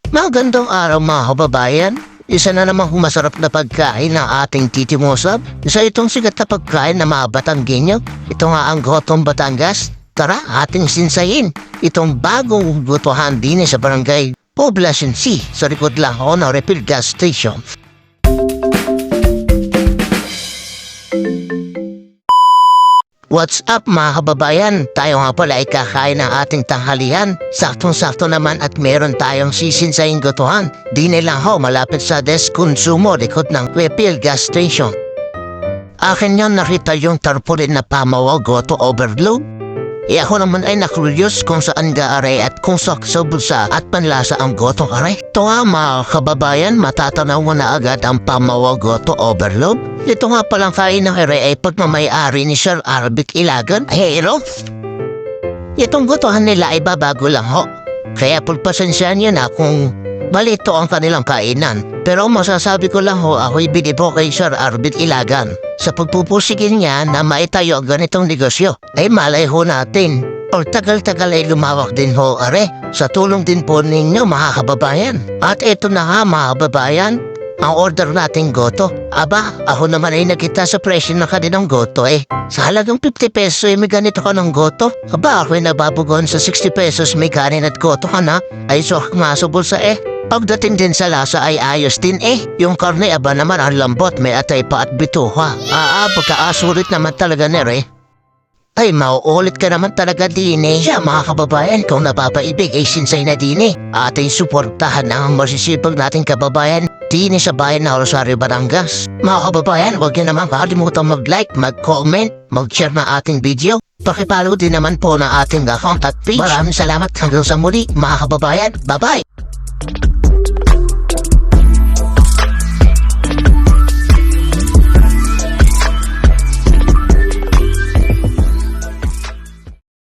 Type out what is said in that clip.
Magandang araw mga kababayan. Isa na namang masarap na pagkain ng ating titimosab. Isa itong sikat na pagkain na mga Batanggenyo. Ito nga ang Gotong Batangas. Tara, ating sinsayin itong bagong gotohan din sa barangay Poblacion C sa likod lang ako ng refill gas station. What's up mga kababayan? Tayo nga pala ay kakain ng ating tanghalian. Saktong-sakto naman at meron tayong sisinsaying gotohan. Di nilang ho malapit sa Desconsumo likod ng refill gas station. Akin yan nakita yung tarpaulin na pamawa goto overload. Ako naman ay nakuryos kung saan gaaray at kung sakso bulsa at panlasa ang gotong aray. Ito nga mga kababayan, matatanaw mo na agad ang pamawa goto overload. Ito nga palang kain ng aray ay pagmamayari ni Sir Arbic Ilagan. Hero, itong gotohan nila ay babago lang ho. Kaya pagpasensyahan niyo na kung malito ang kanilang kainan. Pero masasabi ko lang ho, ako'y binibo kay Sir Arbic Ilagan. Sa pagpupusigin niya na maitayo ang ganitong negosyo, ay malay ho natin. O tagal-tagal ay lumawak din ho are, sa tulong din po ninyo mga kababayan. At ito na nga mga kababayan, ang order nating goto. Aba, ako naman ay nakita sa presyo ng kanilang goto Sa halagang 50 pesos ay may ganito ka ng goto. Aba, ako ay nababugon sa 60 pesos may kanin at goto ka na. Ay so kumasubol sa Pagdating din sa lasa ay ayos din Yung karne aba naman ang lambot, may atay pa at bituha. Pagkaasulit naman talaga nere. Ay, mauulit ka naman talaga din Siya mga kababayan, kung napapaibig ay sinsay na din Ating suportahan ang masisipag nating kababayan din sa bayan ng Rosario, Batangas. Mga kababayan, huwag niyo naman kakalimutan mag-like, mag-comment, mag-share na ating video. Pakipalo din naman po na ating account at page. Maraming salamat hanggang sa muli mga kababayan. Bye-bye!